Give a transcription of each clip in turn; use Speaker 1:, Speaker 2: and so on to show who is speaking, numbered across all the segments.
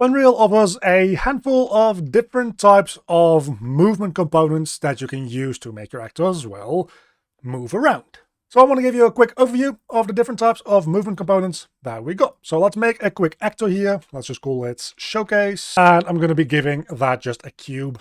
Speaker 1: Unreal offers a handful of different types of movement components that you can use to make your actors, well, move around. So I want to give you a quick overview of the different types of movement components that we got. So let's make a quick actor here. Let's just call it showcase. And I'm going to be giving that just a cube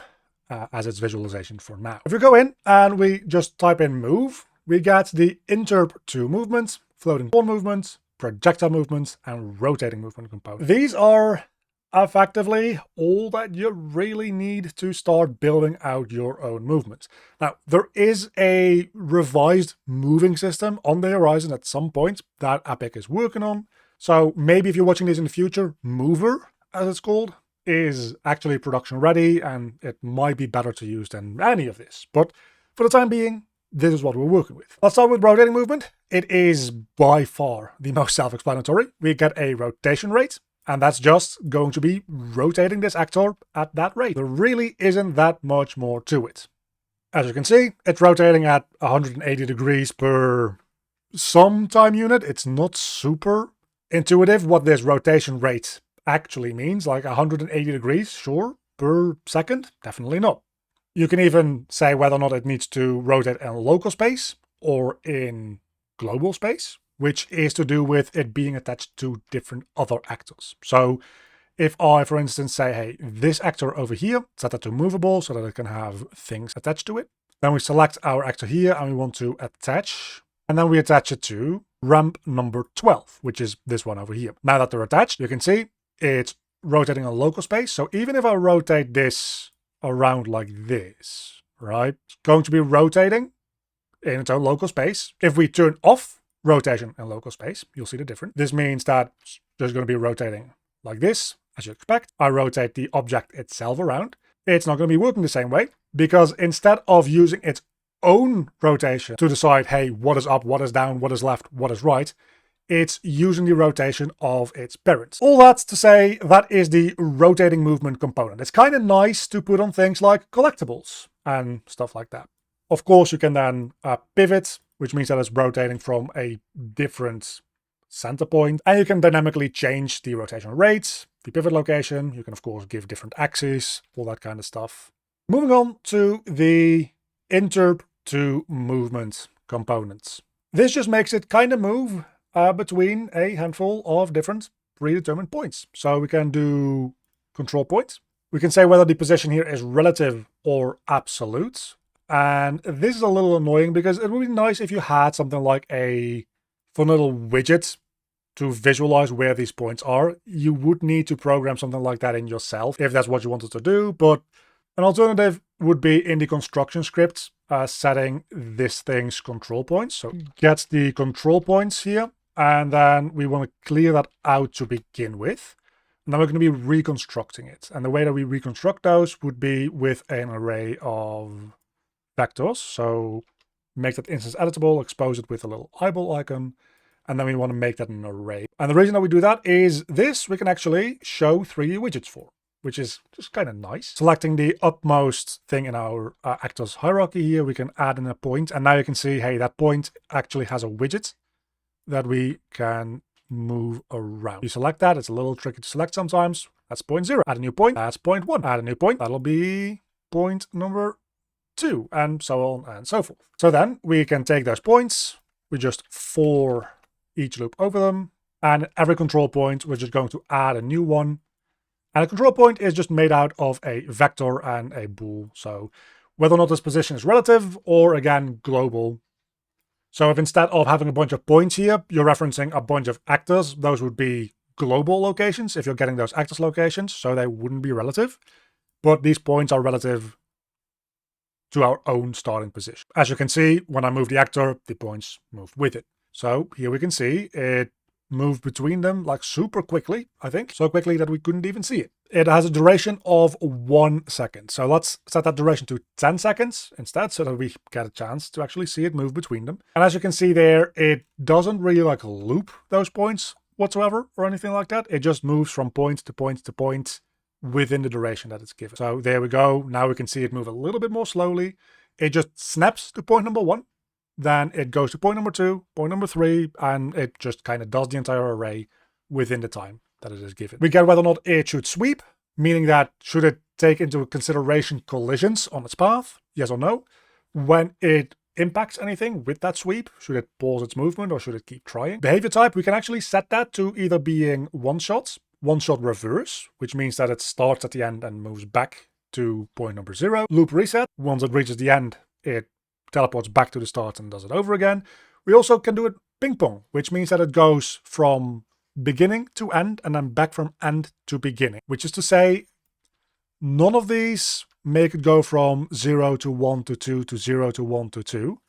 Speaker 1: as its visualization for now. If we go in and we just type in move, we get the interp2 movements, floating point movements, projectile movements, and rotating movement components. These are effectively all that you really need to start building out your own movements. Now, there is a revised moving system on the horizon at some point that Epic is working on. So maybe if you're watching this in the future, Mover, as it's called, is actually production ready, and it might be better to use than any of this. But for the time being, this is what we're working with. Let's start with rotating movement. It is by far the most self-explanatory. We get a rotation rate, and that's just going to be rotating this actor at that rate. There really isn't that much more to it. As you can see, it's rotating at 180 degrees per some time unit. It's not super intuitive what this rotation rate actually means. Like 180 degrees, sure, per second? Definitely not. You can even say whether or not it needs to rotate in local space or in global space, which is to do with it being attached to different other actors. So if I, for instance, say, hey, this actor over here, set that to movable so that it can have things attached to it. Then we select our actor here and we want to attach, and then we attach it to ramp number 12, which is this one over here. Now that they're attached, you can see it's rotating in local space. So even if I rotate this around like this, right, it's going to be rotating in its own local space. If we turn off rotation in local space, you'll see the difference. This means that it's just going to be rotating like this, as you expect. I rotate the object itself around. It's not going to be working the same way, because instead of using its own rotation to decide, hey, what is up, what is down, what is left, what is right, it's using the rotation of its parents. All that's to say, that is the rotating movement component. It's kind of nice to put on things like collectibles and stuff like that. Of course, you can then pivot, which means that it's rotating from a different center point, and you can dynamically change the rotation rates, the pivot location. You can, of course, give different axes, all that kind of stuff. Moving on to the interp2 movement components. This just makes it kind of move between a handful of different predetermined points. So we can do control points. We can say whether the position here is relative or absolute. And this is a little annoying because it would be nice if you had something like a fun little widget to visualize where these points are. You would need to program something like that in yourself if that's what you wanted to do. But an alternative would be in the construction script, setting this thing's control points. So get the control points here. And then we want to clear that out to begin with. And then we're going to be reconstructing it. And the way that we reconstruct those would be with an array of vectors. So make that instance editable, expose it with a little eyeball icon, and then we want to make that an array. And the reason that we do that is this we can actually show 3D widgets for, which is just kind of nice. Selecting the upmost thing in our actors hierarchy here, we can add in a point, and now you can see, hey, that point actually has a widget that we can move around. You select that, it's a little tricky to select sometimes. That's point 0. Add a new point, that's point 1. Add a new point, that'll be point number 2, and so on and so forth. So then we can take those points, we just for each loop over them, and every control point we're just going to add a new one. And a control point is just made out of a vector and a bool. So whether or not this position is relative or again global. So if instead of having a bunch of points here, you're referencing a bunch of actors, those would be global locations if you're getting those actors locations, so they wouldn't be relative. But these points are relative to our own starting position. As you can see, when I move the actor, the points move with it. So here we can see it moved between them like super quickly, I think. So quickly that we couldn't even see it. It has a duration of 1 second. So let's set that duration to 10 seconds instead so that we get a chance to actually see it move between them. And as you can see there, it doesn't really like loop those points whatsoever or anything like that. It just moves from point to point to point within the duration that it's given. So there we go. Now we can see it move a little bit more slowly. It just snaps to point number 1. Then it goes to point number 2, point number 3, and it just kind of does the entire array within the time that it is given. We get whether or not it should sweep, meaning that should it take into consideration collisions on its path, yes or no. When it impacts anything with that sweep, should it pause its movement or should it keep trying? Behavior type, we can actually set that to either being one-shot reverse, which means that it starts at the end and moves back to point number 0. Loop reset, once it reaches the end, it teleports back to the start and does it over again. We also can do it ping pong, which means that it goes from beginning to end and then back from end to beginning, which is to say none of these make it go from 0 to 1 to 2 to 0 to 1 to 2.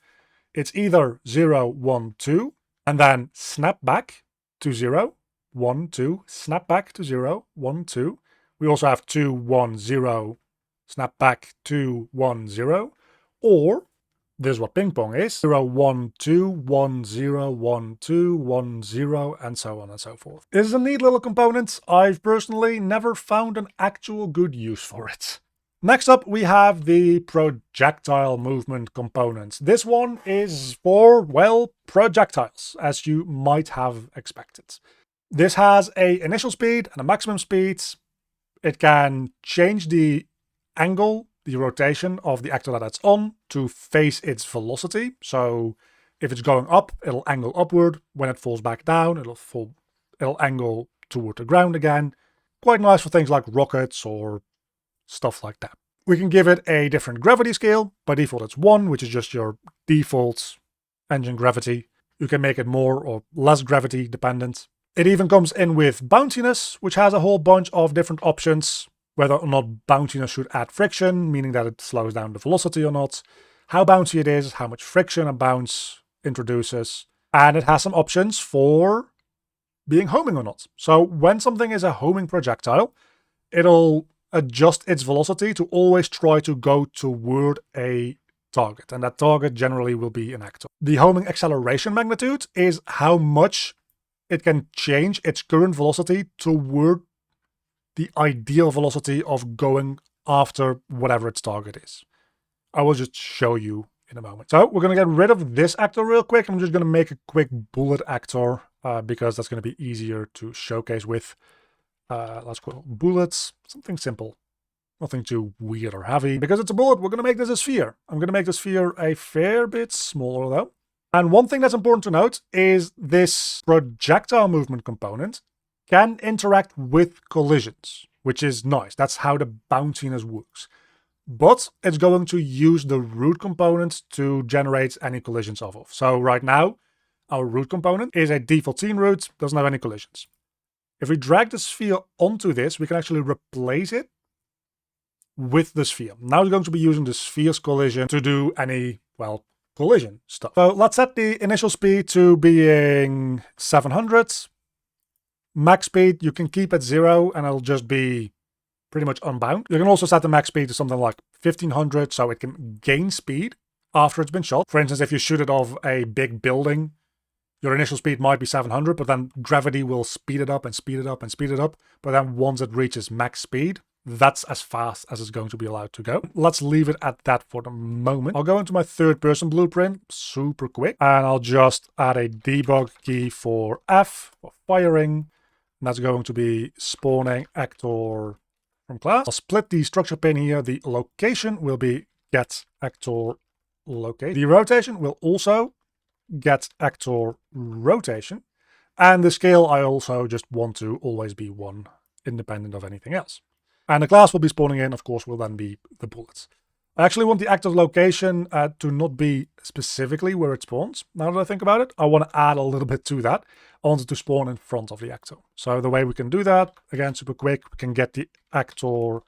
Speaker 1: It's either 0, 1, 2, and then snap back to 0, 1, 2, snap back to 0, 1, 2. We also have 2, 1, 0, snap back, 2, 1, 0. Or, this is what ping pong is, 0, 1, 2, 1, 0, 1, 2, 1, 0, and so on and so forth. It is a neat little component. I've personally never found an actual good use for it. Next up, we have the projectile movement component. This one is for, well, projectiles, as you might have expected. This has an initial speed and a maximum speed. It can change the angle, the rotation of the actor that it's on to face its velocity. So if it's going up, it'll angle upward. When it falls back down, it'll angle toward the ground again. Quite nice for things like rockets or stuff like that. We can give it a different gravity scale. By default, it's 1, which is just your default engine gravity. You can make it more or less gravity dependent. It even comes in with bounciness, which has a whole bunch of different options. Whether or not bounciness should add friction, meaning that it slows down the velocity or not. How bouncy it is, how much friction a bounce introduces. And it has some options for being homing or not. So when something is a homing projectile, it'll adjust its velocity to always try to go toward a target, and that target generally will be an actor. The homing acceleration magnitude is how much it can change its current velocity toward the ideal velocity of going after whatever its target is. I will just show you in a moment. So we're going to get rid of this actor real quick. I'm just going to make a quick bullet actor because that's going to be easier to showcase with. Let's call bullets, something simple, nothing too weird or heavy. Because it's a bullet, we're going to make this a sphere. I'm going to make the sphere a fair bit smaller though. And one thing that's important to note is this projectile movement component can interact with collisions, which is nice. That's how the bounciness works. But it's going to use the root component to generate any collisions off of. So right now, our root component is a default scene root, doesn't have any collisions. If we drag the sphere onto this, we can actually replace it with the sphere. Now we're going to be using the sphere's collision to do any, well, collision stuff. So let's set the initial speed to being 700. Max speed you can keep at 0 and it'll just be pretty much unbound. You can also set the max speed to something like 1500 so it can gain speed after it's been shot. For instance, if you shoot it off a big building, your initial speed might be 700, but then gravity will speed it up and speed it up and speed it up. But then once it reaches max speed, that's as fast as it's going to be allowed to go. Let's leave it at that for the moment. I'll go into my third-person blueprint super quick, and I'll just add a debug key for F for firing. And that's going to be spawning actor from class. I'll split the structure pane here. The location will be get actor locate. The rotation will also get actor rotation, and the scale I also just want to always be 1, independent of anything else. And the class will be spawning in, of course, will then be the bullets. I actually want the actor's location to not be specifically where it spawns. Now that I think about it, I want to add a little bit to that. I want it to spawn in front of the actor. So the way we can do that, again, super quick, we can get the actor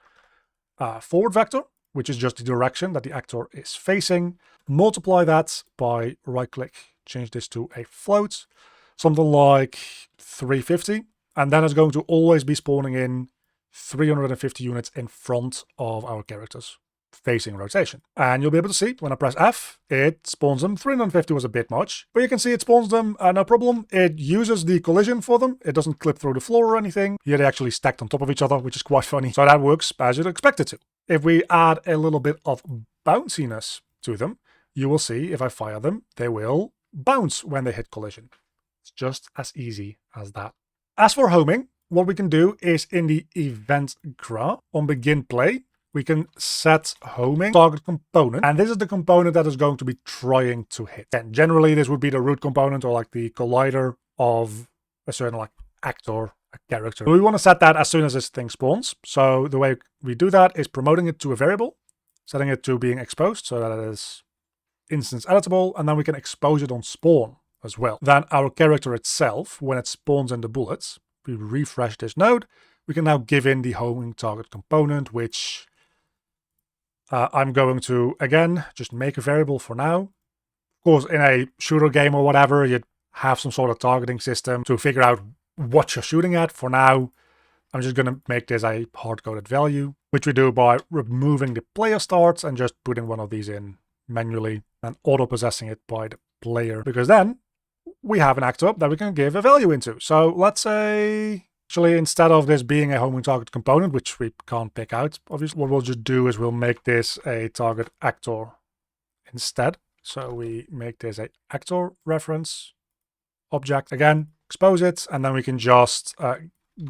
Speaker 1: forward vector, which is just the direction that the actor is facing. Multiply that by right-click, change this to a float, something like 350. And then it's going to always be spawning in 350 units in front of our characters facing rotation. And you'll be able to see when I press F, it spawns them. 350 was a bit much, but you can see it spawns them, no problem. It uses the collision for them. It doesn't clip through the floor or anything. Here they actually stacked on top of each other, which is quite funny. So that works as you'd expect it to. If we add a little bit of bounciness to them, you will see if I fire them, they will bounce when they hit collision. It's just as easy as that. As for homing, what we can do is in the event graph on begin play, we can set homing target component. And this is the component that is going to be trying to hit. And generally this would be the root component or like the collider of a certain like actor, a character. We want to set that as soon as this thing spawns. So the way we do that is promoting it to a variable, setting it to being exposed so that it is instance editable, and then we can expose it on spawn as well. Then our character itself, when it spawns in the bullets, we refresh this node, we can now give in the homing target component, which I'm going to, again, just make a variable for now. Of course, in a shooter game or whatever, you'd have some sort of targeting system to figure out what you're shooting at. For now, I'm just going to make this a hard-coded value, which we do by removing the player starts and just putting one of these in manually and auto-possessing it by the player, because then we have an actor that we can give a value into. So let's say, actually, instead of this being a homing target component, which we can't pick out, obviously, what we'll just do is we'll make this a target actor instead. So we make this a actor reference object, again, expose it, and then we can just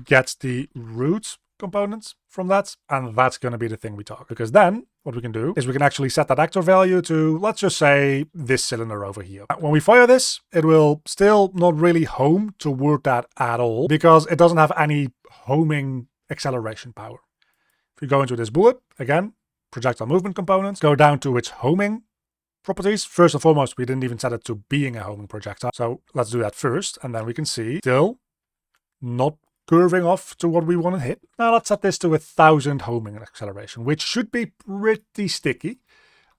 Speaker 1: get the root components from that, and that's going to be the thing we target. Because then what we can do is we can actually set that actor value to, let's just say, this cylinder over here. When we fire this, it will still not really home toward that at all, because it doesn't have any homing acceleration power. If you go into this bullet, again, projectile movement components, go down to its homing properties. First and foremost, we didn't even set it to being a homing projectile. So let's do that first, and then we can see still not curving off to what we want to hit. Now let's set this to 1000 homing acceleration, which should be pretty sticky,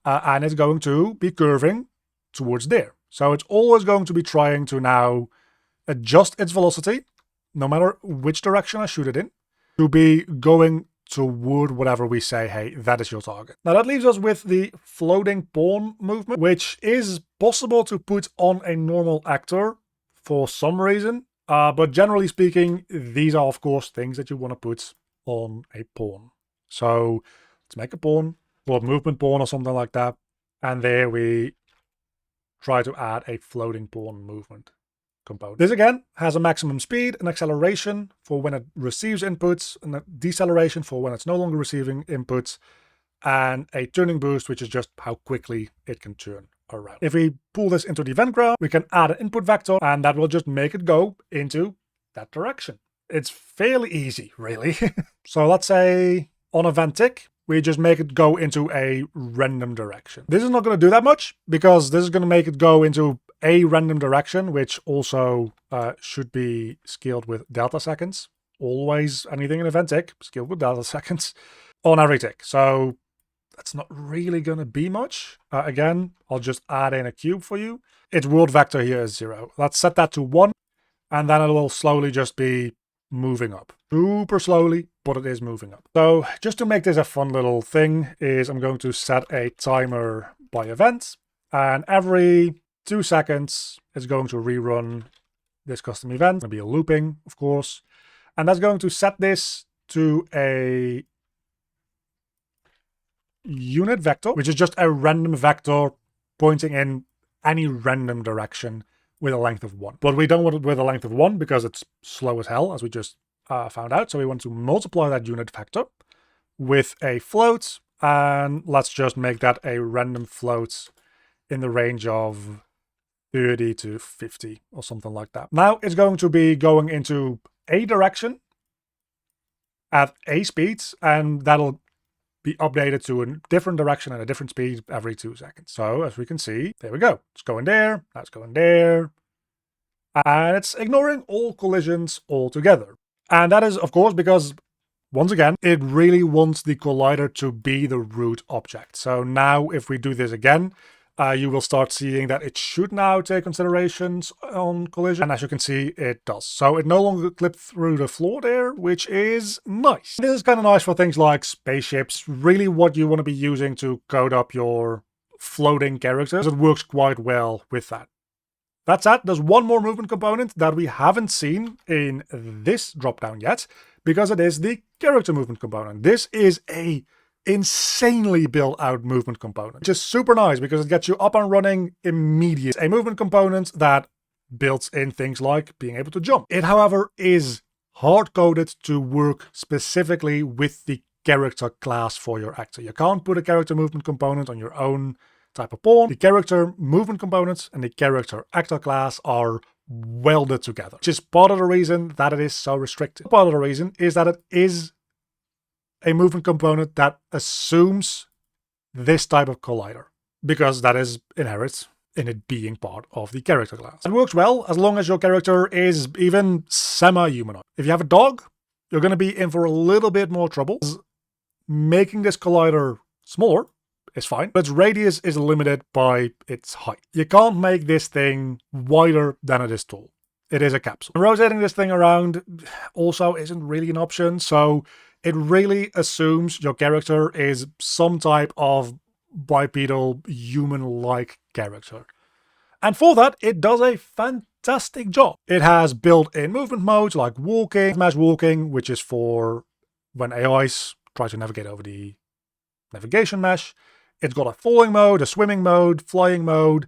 Speaker 1: and it's going to be curving towards there. So it's always going to be trying to now adjust its velocity, no matter which direction I shoot it in, to be going toward whatever we say, hey, that is your target. Now that leaves us with the floating pawn movement, which is possible to put on a normal actor for some reason. But generally speaking, these are, of course, things that you want to put on a pawn. So let's make a pawn, or movement pawn or something like that. And there we try to add a floating pawn movement component. This, again, has a maximum speed, an acceleration for when it receives inputs, and a deceleration for when it's no longer receiving inputs, and a turning boost, which is just how quickly it can turn around. If we pull this into the event graph, we can add an input vector, and that will just make it go into that direction. It's fairly easy, really. So let's say on event tick, we just make it go into a random direction. This is not going to do that much, because this is going to make it go into a random direction, which also should be scaled with delta seconds. Always anything in event tick, scaled with delta seconds on every tick. So that's not really going to be much. Again, I'll just add in a cube for you. Its world vector here is 0. Let's set that to 1, and then it will slowly just be moving up. Super slowly, but it is moving up. So just to make this a fun little thing is I'm going to set a timer by event, and every 2 seconds it's going to rerun this custom event. It's going to be a looping, of course, and that's going to set this to a unit vector, which is just a random vector pointing in any random direction with a length of 1. But we don't want it with a length of 1 because it's slow as hell, as we just found out. So we want to multiply that unit vector with a float, and let's just make that a random float in the range of 30 to 50 or something like that. Now it's going to be going into a direction at a speed, and that'll be updated to a different direction at a different speed every 2 seconds. So as we can see, there we go. It's going there, that's going there, and it's ignoring all collisions altogether. And that is, of course, because, once again, it really wants the collider to be the root object. So now if we do this again, you will start seeing that it should now take considerations on collision. And as you can see, it does. So it no longer clipped through the floor there, which is nice. This is kind of nice for things like spaceships, really what you want to be using to code up your floating characters. It works quite well with that. That said, there's one more movement component that we haven't seen in this dropdown yet, because it is the character movement component. This is a insanely built out movement component, which is super nice because it gets you up and running immediately. A movement component that builds in things like being able to jump. It, however, is hard-coded to work specifically with the character class for your actor. You can't put a character movement component on your own type of pawn. The character movement components and the character actor class are welded together, which is part of the reason that it is so restricted. Part of the reason is that it is a movement component that assumes this type of collider, because that is inherent in it being part of the character class. It works well as long as your character is even semi-humanoid. If you have a dog, you're going to be in for a little bit more trouble. Making this collider smaller is fine, but its radius is limited by its height. You can't make this thing wider than it is tall. It is a capsule. Rotating this thing around also isn't really an option, so it really assumes your character is some type of bipedal, human-like character. And for that, it does a fantastic job. It has built-in movement modes like walking, smash walking, which is for when AIs try to navigate over the navigation mesh. It's got a falling mode, a swimming mode, flying mode,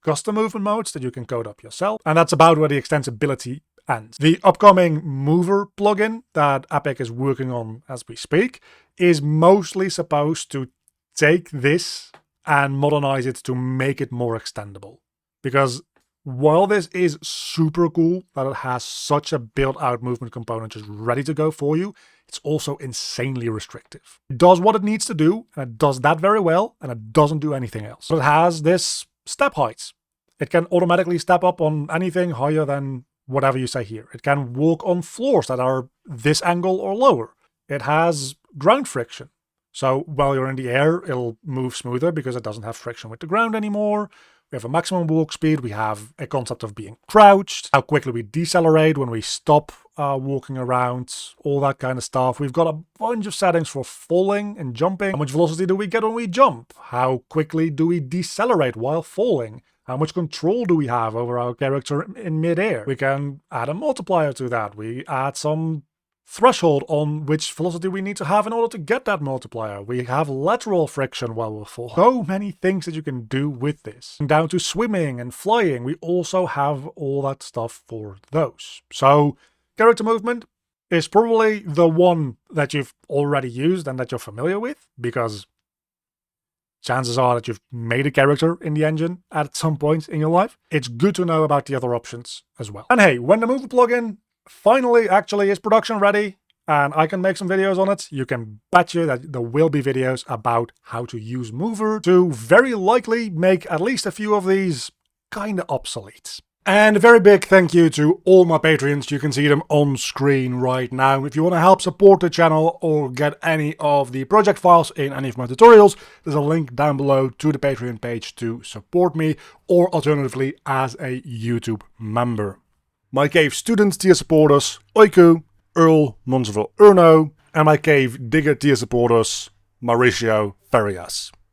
Speaker 1: custom movement modes that you can code up yourself. And that's about where the extensibility ends. The upcoming Mover plugin that Epic is working on as we speak is mostly supposed to take this and modernize it to make it more extendable. Because while this is super cool that it has such a built-out movement component just ready to go for you, it's also insanely restrictive. It does what it needs to do, and it does that very well, and it doesn't do anything else. But it has this step height. It can automatically step up on anything higher than whatever you say here. It can walk on floors that are this angle or lower. It has ground friction. So while you're in the air, it'll move smoother because it doesn't have friction with the ground anymore. We have a maximum walk speed. We have a concept of being crouched, how quickly we decelerate when we stop walking around, all that kind of stuff. We've got a bunch of settings for falling and jumping. How much velocity do we get when we jump? How quickly do we decelerate while falling? How much control do we have over our character in midair? We can add a multiplier to that. We add some threshold on which velocity we need to have in order to get that multiplier. We have lateral friction while we're falling. So many things that you can do with this. And down to swimming and flying, we also have all that stuff for those. So character movement is probably the one that you've already used and that you're familiar with, because chances are that you've made a character in the engine at some point in your life. It's good to know about the other options as well. And hey, when the Mover plugin finally actually is production ready and I can make some videos on it, you can bet you that there will be videos about how to use Mover to very likely make at least a few of these kinda obsolete. And a very big thank you to all my Patreons. You can see them on screen right now. If you want to help support the channel or get any of the project files in any of my tutorials, there's a link down below to the Patreon page to support me, or alternatively as a YouTube member. My Cave Student tier supporters, Oiku, Earl, Nonzerville Erno, and my Cave Digger tier supporters, Mauricio Farias.